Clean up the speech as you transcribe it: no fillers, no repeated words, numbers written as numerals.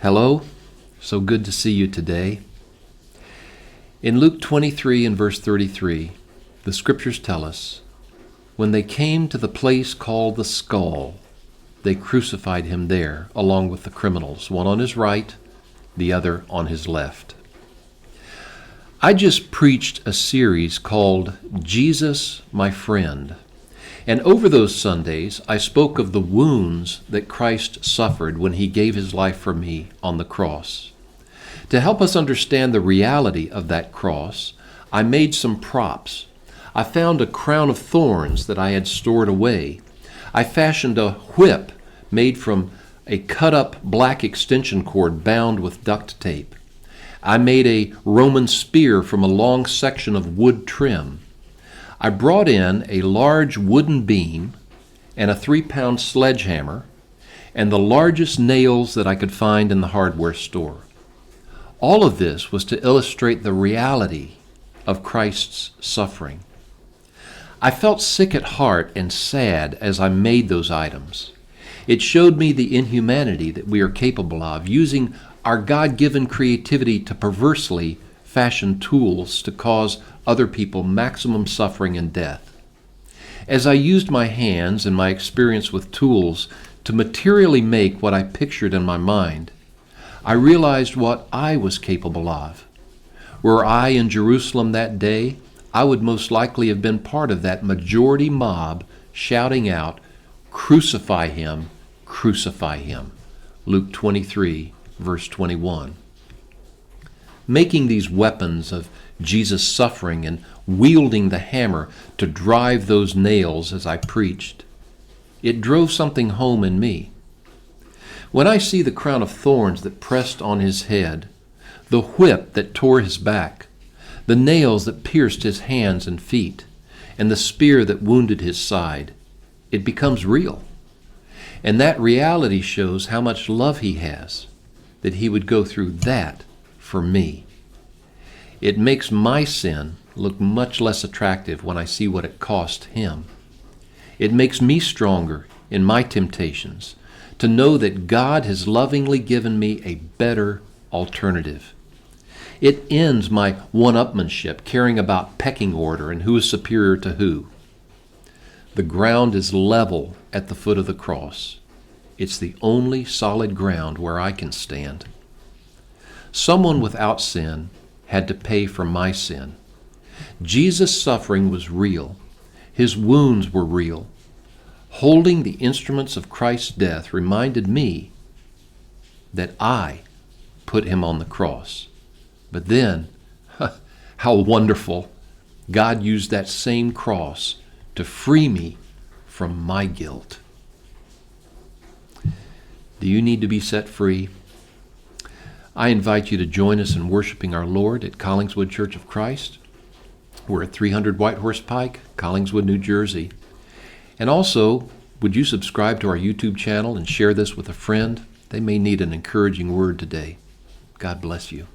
Hello, so good to see you today. In Luke 23 and verse 33, the scriptures tell us, when they came to the place called the skull, they crucified him there along with the criminals, one on his right, the other on his left. I just preached a series called Jesus, My Friend. And over those Sundays, I spoke of the wounds that Christ suffered when he gave his life for me on the cross. To help us understand the reality of that cross, I made some props. I found a crown of thorns that I had stored away. I fashioned a whip made from a cut-up black extension cord bound with duct tape. I made a Roman spear from a long section of wood trim. I brought in a large wooden beam and a 3-pound sledgehammer and the largest nails that I could find in the hardware store. All of this was to illustrate the reality of Christ's suffering. I felt sick at heart and sad as I made those items. It showed me the inhumanity that we are capable of, using our God-given creativity to perversely fashion tools to cause other people maximum suffering and death. As I used my hands and my experience with tools to materially make what I pictured in my mind, I realized what I was capable of. Were I in Jerusalem that day, I would most likely have been part of that majority mob shouting out, "Crucify him, crucify him." Luke 23, verse 21. Making these weapons of Jesus' suffering and wielding the hammer to drive those nails as I preached, it drove something home in me. When I see the crown of thorns that pressed on his head, the whip that tore his back, the nails that pierced his hands and feet, and the spear that wounded his side, it becomes real. And that reality shows how much love he has, that he would go through that for me. It makes my sin look much less attractive when I see what it cost him. It makes me stronger in my temptations to know that God has lovingly given me a better alternative. It ends my one-upmanship, caring about pecking order and who is superior to who. The ground is level at the foot of the cross. It's the only solid ground where I can stand. Someone without sin had to pay for my sin. Jesus' suffering was real. His wounds were real. Holding the instruments of Christ's death reminded me that I put him on the cross. But then, how wonderful, God used that same cross to free me from my guilt. Do you need to be set free? I invite you to join us in worshiping our Lord at Collingswood Church of Christ. We're at 300 Whitehorse Pike, Collingswood, New Jersey. And also, would you subscribe to our YouTube channel and share this with a friend? They may need an encouraging word today. God bless you.